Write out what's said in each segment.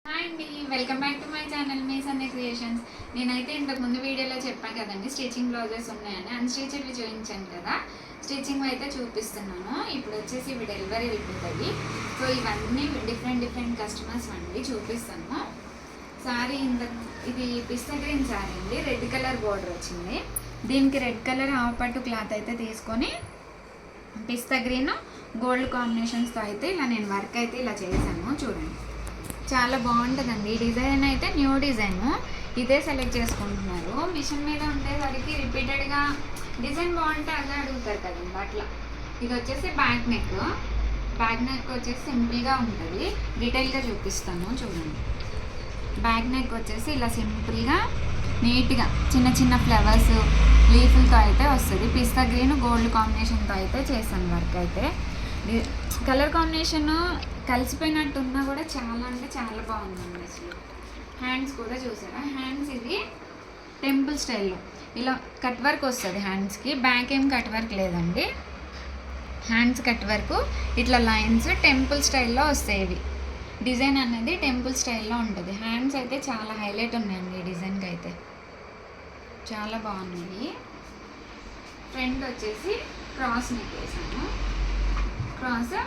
Hi అండి, welcome back to my channel మీ సందే క్రియేషన్స్. నేనైతే ఇంతకుముందు వీడియోలో చెప్పాను కదండి స్టిచ్చింగ్ బ్లౌజెస్ ఉన్నాయని, అన్స్టిచ్డ్వి చూపించాను కదా. స్టిచ్చింగ్ అయితే చూపిస్తున్నాను. ఇప్పుడు వచ్చేసి ఇవి డెలివరీ వెళ్ళిపోతాయి. సో ఇవన్నీ డిఫరెంట్ కస్టమర్స్ అండి చూపిస్తాను. శారీ ఇది పిస్తా గ్రీన్ శారీ అండి, రెడ్ కలర్ బోర్డర్ వచ్చింది. దీనికి రెడ్ కలర్ హాఫ్ పట్టు క్లాత్ అయితే తీసుకొని పిస్తా గ్రీన్ గోల్డ్ కాంబినేషన్స్తో అయితే ఇలా నేను వర్క్ అయితే ఇలా చేశాను. చూడండి, చాలా బాగుంటుందండి. ఈ డిజైన్ అయితే న్యూ డిజైన్, ఇదే సెలెక్ట్ చేసుకుంటున్నారు. మిషన్ మీద ఉండేసరికి రిపీటెడ్గా డిజైన్ బాగుంటే అదే అడుగుతారు కదండి, అట్లా. ఇది వచ్చేసి బ్యాక్ నెక్ వచ్చేసి సింపుల్గా ఉంటుంది. డీటెయిల్గా చూపిస్తాను చూడండి. బ్యాక్ నెక్ వచ్చేసి ఇలా సింపుల్గా నీట్గా చిన్న ఫ్లవర్స్ లీఫ్లతో అయితే వస్తుంది. పిస్తా గ్రీన్ గోల్డ్ కాంబినేషన్తో అయితే చేశాను వర్క్ అయితే. కలర్ కాంబినేషన్ కలిసిపోయినట్టు ఉన్నా కూడా చాలా అంటే చాలా బాగుందండి అసలు. హ్యాండ్స్ కూడా చూసారా, హ్యాండ్స్ ఇది టెంపుల్ స్టైల్లో ఇలా కట్ వర్క్ వస్తుంది హ్యాండ్స్కి. బ్యాక్ ఏం కట్ వర్క్ లేదండి, హ్యాండ్స్ కట్ వర్క్. ఇట్లా లైన్స్ టెంపుల్ స్టైల్లో వస్తాయి. ఇవి డిజైన్ అనేది టెంపుల్ స్టైల్లో ఉంటుంది. హ్యాండ్స్ అయితే చాలా హైలైట్ ఉన్నాయండి ఈ డిజైన్కి అయితే, చాలా బాగున్నాయి. ఫ్రంట్ వచ్చేసి క్రాస్ నెక్ వేసాను. క్రాస్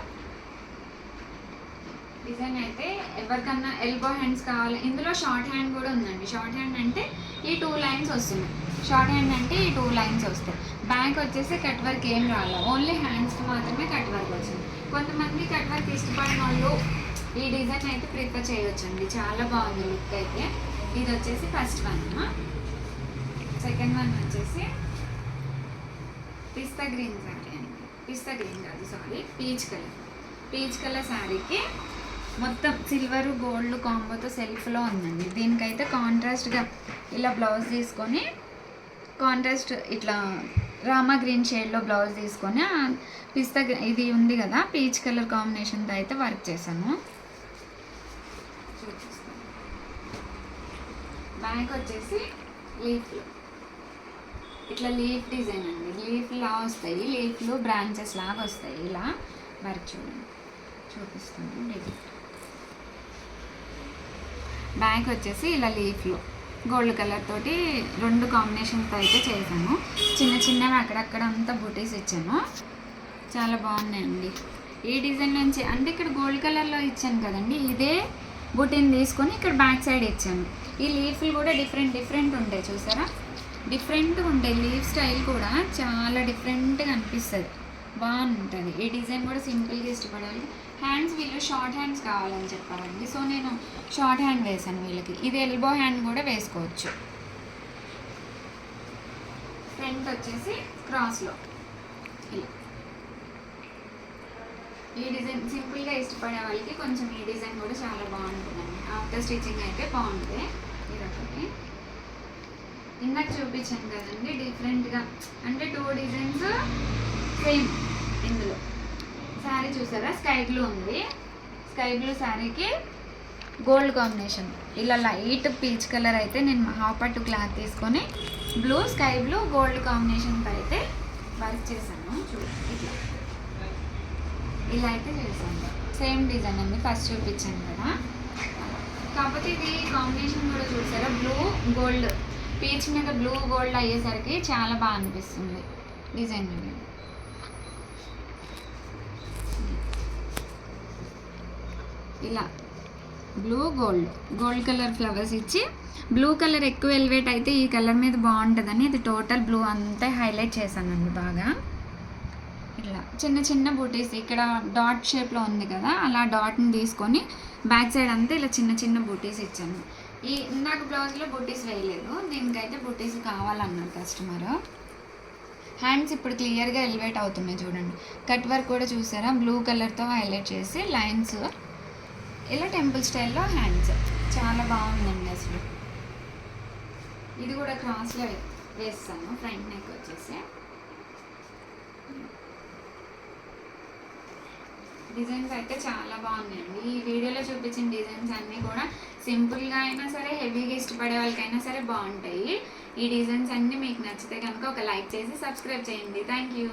డిజైన్ అయితే ఎవరికన్నా ఎల్బో హ్యాండ్స్ కావాలి. ఇందులో షార్ట్ హ్యాండ్ కూడా ఉందండి. షార్ట్ హ్యాండ్ అంటే ఈ 2 లైన్స్ వస్తున్నాయి. షార్ట్ హ్యాండ్ అంటే ఈ 2 లైన్స్ వస్తాయి. బ్యాక్ వచ్చేసి కట్ వర్క్ ఏం రాలేదు, ఓన్లీ హ్యాండ్స్కి మాత్రమే కట్ వర్క్ వచ్చింది. కొంతమంది కట్ వర్క్ ఇష్టపడిన వాళ్ళు ఈ డిజైన్ అయితే ప్రిఫర్ చేయవచ్చండి. చాలా బాగుంది లుక్ అయితే. ఇది వచ్చేసి ఫస్ట్ వన్. సెకండ్ వన్ వచ్చేసి పిస్తా గ్రీన్ శారీ అండి. పిస్తా గ్రీన్ కాదు, సారీ, పీచ్ కలర్ శారీకి మొత్తం సిల్వర్ గోల్డ్ కాంబోతో సెల్ఫ్లో ఉందండి. దీనికైతే కాంట్రాస్ట్గా ఇలా బ్లౌజ్ తీసుకొని, కాంట్రాస్ట్ ఇట్లా రామా గ్రీన్ షేడ్లో బ్లౌజ్ తీసుకొని పిస్తా ఇది ఉంది కదా పీచ్ కలర్ కాంబినేషన్తో అయితే వర్క్ చేశాను. బ్యాక్ వచ్చేసి లీఫ్లు ఇట్లా లీఫ్ డిజైన్ అండి. లీఫ్లా వస్తాయి, లీఫ్లు బ్రాంచెస్ లాగా వస్తాయి. ఇలా వర్క్ చూడండి, చూపిస్తాను. బ్యాక్ వచ్చేసి ఇలా లీఫ్లో గోల్డ్ కలర్ తోటి 2 కాంబినేషన్తో అయితే చేశాను. చిన్నవి అక్కడక్కడ అంతా బుటీస్ ఇచ్చాను. చాలా బాగున్నాయండి. ఈ డిజైన్ నుంచి అంటే ఇక్కడ గోల్డ్ కలర్లో ఇచ్చాను కదండి, ఇదే బుటీని తీసుకొని ఇక్కడ బ్యాక్ సైడ్ ఇచ్చాను. ఈ లీఫ్లు కూడా డిఫరెంట్ ఉంటాయి, చూసారా, డిఫరెంట్గా ఉంటాయి. లీఫ్ స్టైల్ కూడా చాలా డిఫరెంట్గా అనిపిస్తుంది, బాగుంటుంది. ఈ డిజైన్ కూడా సింపుల్గా ఇష్టపడాలి. హ్యాండ్స్ వీళ్ళు షార్ట్ హ్యాండ్స్ కావాలని చెప్పారండి, సో నేను షార్ట్ హ్యాండ్ వేసాను వీళ్ళకి. ఇది ఎల్బో హ్యాండ్ కూడా వేసుకోవచ్చు. ఫ్రంట్ వచ్చేసి క్రాస్లో ఇలా. ఈ డిజైన్ సింపుల్గా ఇష్టపడే వాళ్ళకి కొంచెం ఈ డిజైన్ కూడా చాలా బాగుంటుందండి. ఆఫ్టర్ స్టిచ్చింగ్ అయితే బాగుంటుంది. ఇదొకటి. ఇందాక చూపించాను కదండి డిఫరెంట్గా, అంటే 2 డిజైన్స్ సేమ్. ఇందులో శారీ చూసారా, స్కై బ్లూ ఉంది. స్కై బ్లూ శారీకి గోల్డ్ కాంబినేషన్ ఇలా లైట్ పీచ్ కలర్ అయితే నేను హాఫ్ పట్టు క్లాత్ తీసుకొని స్కై బ్లూ గోల్డ్ కాంబినేషన్తో అయితే వర్క్ చేశాను. ఇట్లా ఇలా అయితే చేశాను. సేమ్ డిజైన్ అండి, ఫస్ట్ చూపించాను కదా. కాకపోతే ఇది కాంబినేషన్ కూడా చూసారా, బ్లూ గోల్డ్, పీచ్ మీద బ్లూ గోల్డ్ అయ్యేసరికి చాలా బాగా అనిపిస్తుంది డిజైన్. ఇలా బ్లూ గోల్డ్ కలర్ ఫ్లవర్స్ ఇచ్చి, బ్లూ కలర్ ఎక్కువ ఎలివేట్ అయితే ఈ కలర్ మీద బాగుంటుందని ఇది టోటల్ బ్లూ అంతా హైలైట్ చేశానండి బాగా. ఇట్లా చిన్న బూటీస్ ఇక్కడ డాట్ షేప్లో ఉంది కదా, అలా డాట్ని తీసుకొని బ్యాక్ సైడ్ అంతా ఇలా చిన్న బూటీస్ ఇచ్చాను. ఈ ఇందాక బ్లౌజ్లో బూటీస్ వేయలేదు, దీనికైతే బూటీస్ కావాలన్నారు కస్టమర్. హ్యాండ్స్ ఇప్పుడు క్లియర్గా ఎలివేట్ అవుతున్నాయి చూడండి. కట్ వర్క్ కూడా చూసారా, బ్లూ కలర్తో హైలైట్ చేసి లైన్స్ ఇలా టెంపుల్ స్టైల్లో హ్యాండ్స్ చాలా బాగుందండి అసలు. ఇది కూడా క్రాస్లో వేస్తాను. ఫ్రంట్ నెక్ వచ్చేసి డిజైన్స్ అయితే చాలా బాగున్నాయండి. ఈ వీడియోలో చూపించిన డిజైన్స్ అన్నీ కూడా సింపుల్గా అయినా సరే, హెవీగా ఇష్టపడే వాళ్ళకైనా సరే బాగుంటాయి. ఈ డిజైన్స్ అన్నీ మీకు నచ్చితే కనుక ఒక లైక్ చేసి సబ్స్క్రైబ్ చేయండి. Thank you.